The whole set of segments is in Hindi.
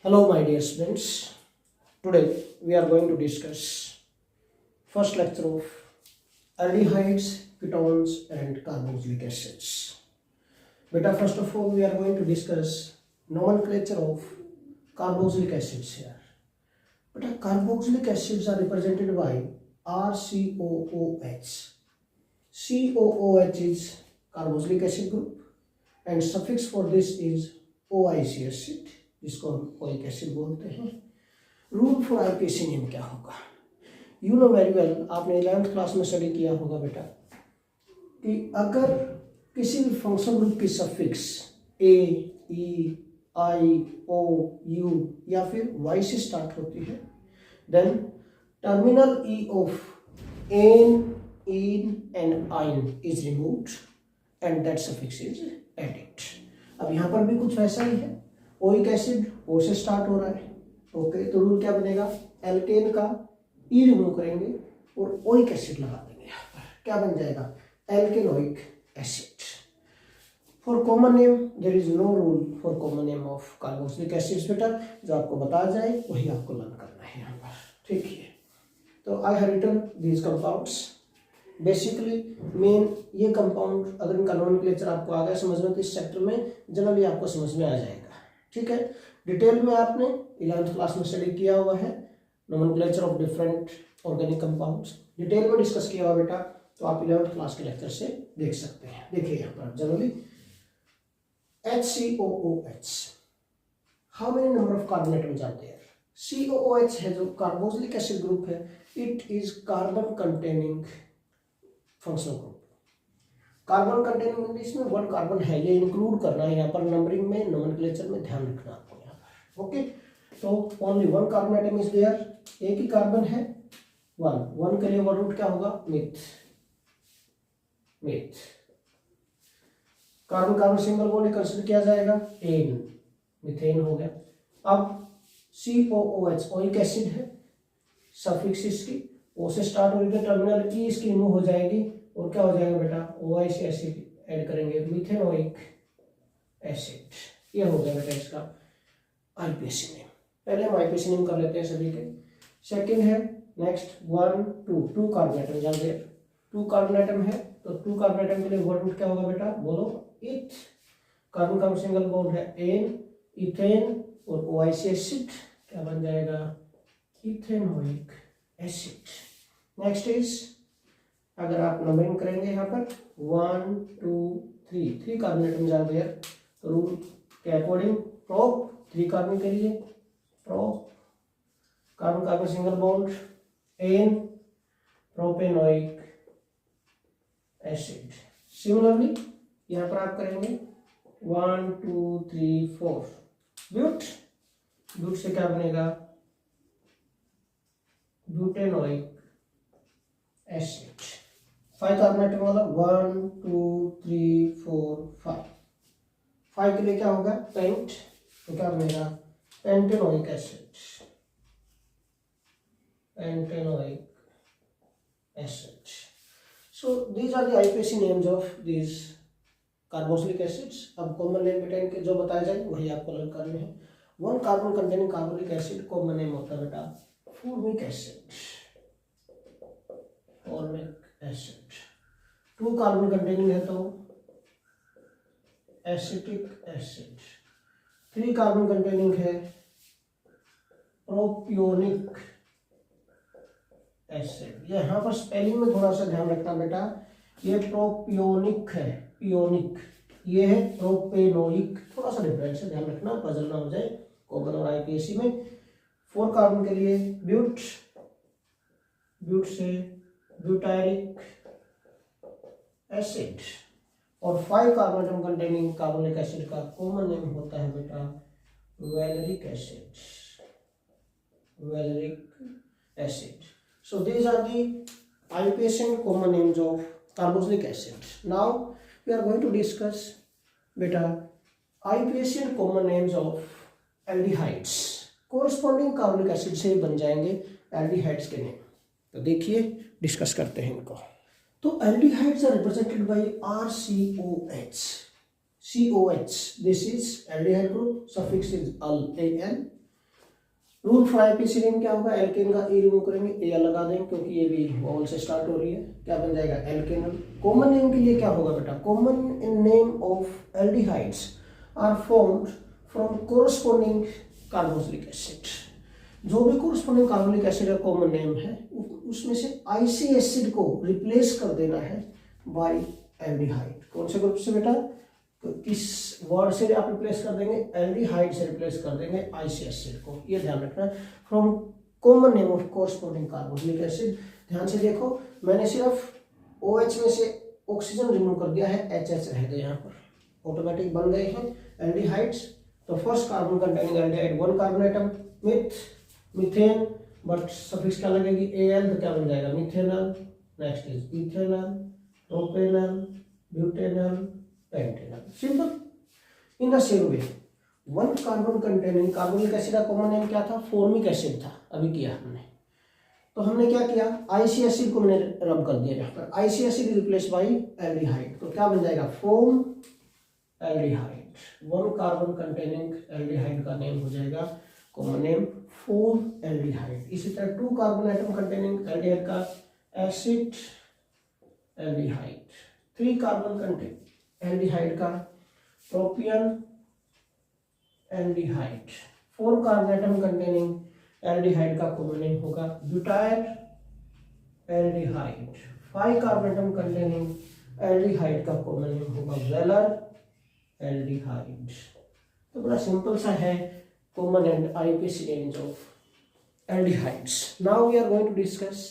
Hello my dear students, today we are going to discuss first lecture of aldehydes, ketones and carboxylic acids. Beta, first of all we are going to discuss nomenclature of carboxylic acids here. Beta, carboxylic acids are represented by RCOOH. COOH is carboxylic acid group and suffix for this is OIC acid, जिसको हम ओइक एसिड बोलते हैं. रूल फॉर आईपीएसी नेम क्या होगा? यू नो वेरी वेल, आपने 11th क्लास में स्टडी किया होगा बेटा कि अगर किसी भी फंक्शन ग्रुप की suffix A, E, I, O, U या फिर वाई से स्टार्ट होती है, then terminal E of N, in and ine is removed and that suffix is added. अब यहाँ पर भी कुछ वैसा ही है. ओइक एसिड ओ से स्टार्ट हो रहा है. ओके, तो रूल क्या बनेगा? एल्केन का ई रिमूव करेंगे और ओइक एसिड लगा देंगे. यहाँ पर क्या बन जाएगा? Alkanoic acid. For common name there is no rule for common name of carboxylic acids बेटा. जो आपको बताया जाए वही आपको लर्न करना है यहाँ पर. ठीक है, तो I have written these compounds. Basically main ये कंपाउंड, अगर इनका नोमेनक्लेचर आपको आ गया समझ में तो इस चैप्टर में जनरली आपको समझ में आ जाएगा. ठीक है, डिटेल में आपने 11th क्लास में स्टडी किया हुआ है nomenclature of different organic compounds. Detail में डिस्कस किया हुआ बेटा, तो आप 11th क्लास के लेक्चर से देख सकते हैं. देखिए यहाँ पर generally HCOOH, how many number of carbon atoms are there? COOH है जो कार्बोक्सिलिक एसिड ग्रुप है, it is carbon containing functional group. Carbon containing इसमें वन कार्बन है, ये इंक्लूड करना है यहाँ पर नंबरिंग में, नोमेनक्लेचर में ध्यान रखना आपको यहाँ पर. ओके, तो only one carbon atom is there, एक ही कार्बन है, वन के लिए वन रूट क्या होगा? Myth. Carbon carbon single bond consider किया जाएगा एन, मिथेन हो गया. अब COOH ओइक एसिड है, सफिक्स इसकी ओ से स्टार्ट हो रही है, टर्मिनल ई इसकी रिमूव हो जाएगी और क्या हो जाएगा बेटा? OIC एसिड ऐड करेंगे, मिथेनोइक एसिड. ये हो गया बेटा इसका आईपीएसी नेम. पहले हम आईपीएसी नेम कर लेते हैं सभी के. सेकंड है नेक्स्ट 1 2 टू कार्बन एटम. जहाँ देर 2 कार्बन एटम है तो 2 कार्बन एटम के लिए वन रूट क्या होगा बेटा? बोलो. इथ. कार्बन कार्बन सिंगल बॉन्ड है एन, इथेन और OIC एसिड क्या बन जाएगा? Ethanoic acid. नेक्स्ट इज, अगर आप नंबरिंग करेंगे यहाँ पर 1 2 3 कार्बन एटम्स आर देयर, तो रूल के अकॉर्डिंग प्रोप 3 कार्बन के लिए prop, carbon carbon single bond ane, propanoic acid. Similarly यहाँ पर आप करेंगे 1 2 3 4 ब्यूट. ब्यूट से क्या बनेगा? Butanoic acid. 5 कार्बन एटम वाला 1 2 3 4 5. 5 के लिए क्या होगा? पेंट, तो क्या बनेगा? Pentanoic acid. So these are the IUPAC names of these carboxylic acids. अब कॉमन नेम बेटा इनके जो बताया जाए वही आपको लर्न करने हैं. One carbon containing carboxylic acid common name होता है बेटा formic acid. Acid. 2 carbon containing है तो एसिटिक एसिड. 3 कार्बन कंटेनिंग है प्रोपियोनिक एसिड. यहाँ पर स्पेलिंग में थोड़ा सा ध्यान रखना बेटा, ये प्रोपियोनिक है, पियोनिक. ये है प्रोपेनोइक. थोड़ा सा डिफरेंस है, ध्यान रखना, पजल ना हो जाए कॉमन और आईपीएसी में. 4 कार्बन के लिए ब्यूट, ब्यूट से ब्यूटाइरिक एसिड. और 5 carbon atom containing carbonic acid का कॉमन नेम होता है बेटा वैलेरिक acid. So these are the IUPAC and common names of carboxylic acid. Now we are going to discuss beta IUPAC and common names of aldehydes. Corresponding carbonic acid से बन जाएंगे एल्डिहाइड्स के नेम. तो देखिए डिस्कस करते हैं इनको. तो aldehydes are represented by RCOH. COH, this is aldehyde group, suffix is al, rule for आईपीएसिन क्या होगा, एल्केन का ई रिमूव करेंगे, ए लगा देंगे क्योंकि ये भी वॉल से स्टार्ट हो रही है, क्या बन जाएगा एल्केनल। कॉमन नेम के लिए क्या होगा बेटा, common name of aldehydes are formed from corresponding carboxylic acid. जो भी कोरस्पॉन्डिंग कार्बोक्सिलिक एसिड का कॉमन नेम है उसमें से आईसी एसिड को रिप्लेस कर देना है बाय एल्डिहाइड। कौन से ग्रुप से बेटा, तो किस वर्ड से आप रिप्लेस कर देंगे, एल्डिहाइड से रिप्लेस कर देंगे आईसी एसिड को, ये ध्यान रखना। From common name of corresponding carboxylic acid. ध्यान से देखो, मैंने सिर्फ OH में से ऑक्सीजन रिमूव कर दिया है, HH रह गए यहाँ पर, ऑटोमेटिक बन गए हैं एल्डिहाइड्स। तो first carbon containing aldehyde 1 carbon atom, methane, but suffix क्या लगेगी Al, तो क्या बन जाएगा methanal. Next is ethanal, propanal, butanal, Pantanal. Simple. In the same way 1 carbon containing carbonic acid का कॉमन नेम क्या था, फॉर्मिक एसिड था, अभी किया हमने। तो हमने क्या किया, आईसी एसिड को मैंने रब कर दिया यहाँ पर, ic acid replace by aldehyde, तो क्या बन जाएगा formaldehyde. 1 carbon containing aldehyde का नेम हो जाएगा कॉमन नेम फॉर्म एल्डिहाइड। इसी तरह 2 कार्बन एटम कंटेनिंग एल्डिहाइड का acetaldehyde, 3 carbon containing aldehyde का propionaldehyde, 4 carbon atom containing aldehyde का कॉमन नेम होगा butyraldehyde, 5 carbon atom containing aldehyde का कॉमन नेम होगा वेलर एल्डिहाइड। तो बड़ा सिंपल सा है common and IUPAC names of aldehydes. Now we are going to discuss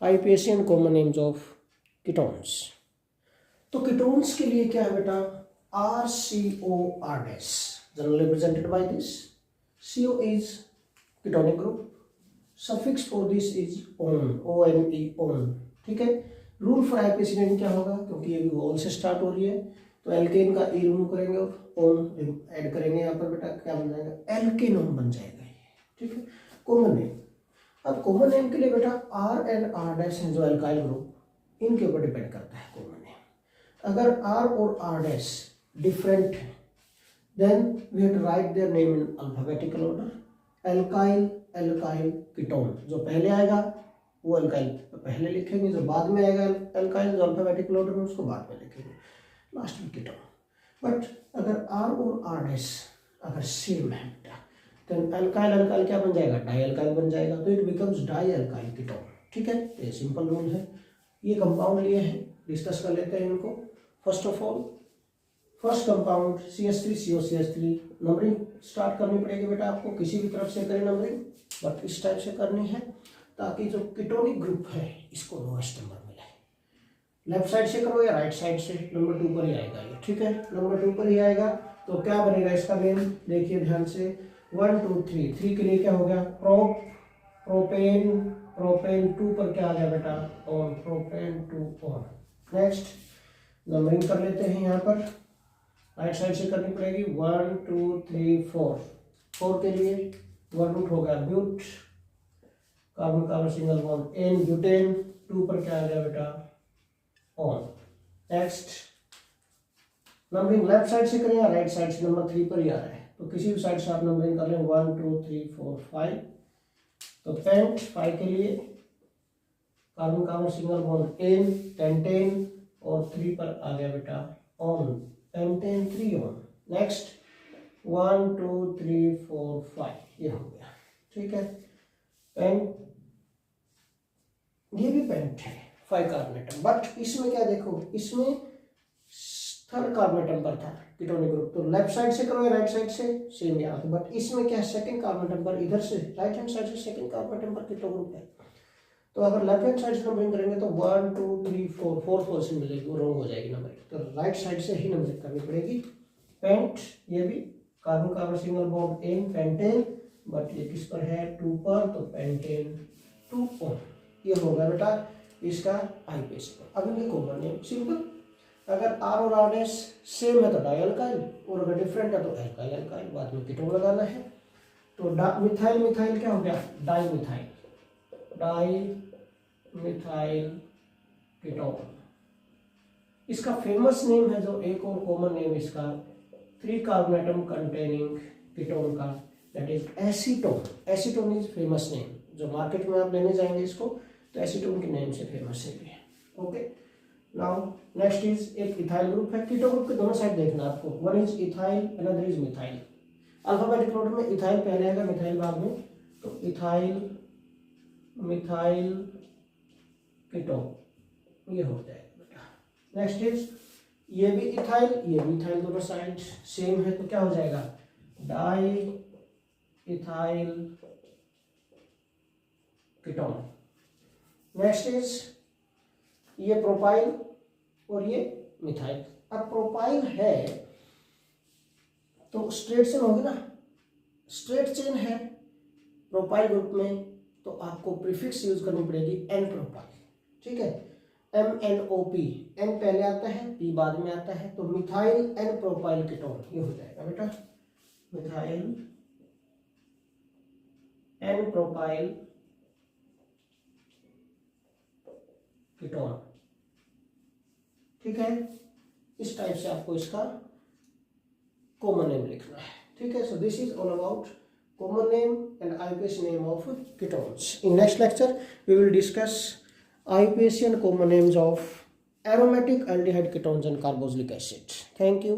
IUPAC and common names of ketones. तो कीटोन्स के लिए क्या है बेटा, RCOR generally represented by this, CO is ketonic group, suffix for this is on, ONE on, ठीक है। रूल फॉर आईपीएसी क्या होगा, क्योंकि ये भी वॉल से स्टार्ट हो रही है, तो एल्केन का ई रिमूव करेंगे और ओन ऐड करेंगे यहाँ पर बेटा, क्या बन जाएगा एल्केनोन बन जाएगा ये, ठीक है। कॉमन नेम, अब कॉमन नेम के लिए बेटा R एंड R डैश है जो एल्काइल ग्रुप, इनके ऊपर डिपेंड करता है कॉमन नेम। अगर R और R डैश डिफरेंट है then we have to write their name in alphabetical order. Alkyl, alkyl, ketone, जो पहले आएगा वो अल्काइल पहले लिखेंगे, जो बाद में आएगा अल्काइल जो अल्फाबेटिकल ऑर्डर में उसको बाद में लिखेंगे, लास्ट में कीटोन। बट अगर R और R डैश अगर सेम है बेटा, then अल्काइल अल्काइल क्या बन जाएगा, डाई अल्काइल बन जाएगा, तो it becomes die alkyl ketone, ठीक है। ये सिंपल रूल है। ये कंपाउंड लिए हैं, डिस्कस कर लेते हैं इनको। First of all first compound CH3COCH3, numbering start करनी पड़ेगी बेटा आपको, किसी भी तरफ से करें नंबरिंग, बट इस टाइप से करनी है ताकि जो कीटोनिक ग्रुप है इसको लोएस्ट नंबर मिले। लेफ्ट साइड से करो या राइट साइड से, नंबर 2 पर ही आएगा ये, ठीक है, नंबर 2 पर ही आएगा। तो क्या बनेगा इसका नेम, देखिए ध्यान से, 1 2 3, 3 के लिए क्या हो गया प्रोपेन, प्रोपेन 2 पर क्या आ गया बेटा on, propane 2 on. Next numbering कर लेते हैं यहाँ पर, राइट साइड से करनी पड़ेगी, 1 2 3 4, 4 के लिए 1 रूट हो गया but, carbon carbon single bond ane, butane 2 पर क्या आ गया बेटा one. Next numbering left side से करें या राइट साइड से, नंबर 3 पर ही आ रहा है, तो किसी भी साइड से आप नंबरिंग कर लें, 1 2 3 4 5। तो पेंट 5 के लिए carbon carbon single bond ane, pentane, और 3 पर आ गया बेटा ऑन, पेंटेन 3 ऑन। नेक्स्ट 1 2 3 4 5, ये हो गया, ठीक है। पेंट, ये भी पेंट है 5 कार्बन एटम, बट इसमें क्या देखो, इसमें 3rd कार्बन एटम पर था कीटोनिक ग्रुप, तो लेफ्ट साइड से करो या राइट साइड से सेम यहाँ पे, बट इसमें क्या 2nd कार्बन एटम पर, इधर से राइट हैंड साइड से 2nd कार्बन एटम पर कीटो ग्रुप है। तो अगर लेफ्ट हैंड साइड से नंबरिंग करेंगे तो 1 2 3 4, 4th पोजीशन मिलेगी, वो रॉन्ग हो जाएगी नंबरिंग, तो राइट साइड से ही नंबरिंग करनी पड़ेगी। पेंट, ये भी carbon carbon single bond ane, pentane, but ये किस पर है 2 पर, तो पेंटेन 2 ऑन। ये हो गया बेटा इसका आईपीएसी पर। अब इनके कॉमन नेम सिंपल, अगर R और R डैश सेम है तो डाई अल्काइल, और अगर डिफरेंट है तो एल्काइल अल्काइल, बाद में कीटोन लगाना है। तो मिथाइल, मिथाइल क्या हो गया di methyl, di methyl ketone. इसका फेमस नेम है जो एक और कॉमन नेम इसका 3 कार्बन एटम कंटेनिंग कीटोन का that is acetone. Acetone is famous name. जो मार्केट में आप लेने जाएंगे इसको तो एसीटोन के नेम से फेमस है ये. ओके. नाउ नेक्स्ट इज एक इथाइल ग्रुप है. कीटो ग्रुप के दोनों साइड देखना आपको. One is ethyl, another is methyl. Alphabetic order में इथाइल पहले आएगा, मिथाइल बाद में. तो इथाइल, मिथाइल, कीटो ये हो जाएगा बेटा. नेक्स्ट इज ये भी इथाइल, ये भी इथाइल, दोनों साइड सेम है तो क्या हो जाएगा di ethyl ketone. Next is ये प्रोपाइल और ये मिथाइल. अब प्रोपाइल है तो स्ट्रेट चेन होगी ना, स्ट्रेट चेन है प्रोपाइल ग्रुप में, तो आपको प्रीफिक्स यूज करनी पड़ेगी एन प्रोपाइल. ठीक है. MnOP, एन पहले आता है, पी बाद में आता है, तो मिथाइल एन प्रोपाइल कीटोन ये हो जाएगा बेटा. Methyl n propyl ketone. ठीक है. इस टाइप से आपको इसका कॉमन नेम लिखना है. ठीक है. So this is all about common name and IUPAC name of ketones. In next lecture we will discuss IUPAC and common names of aromatic aldehyde ketones and carboxylic acid. Thank you.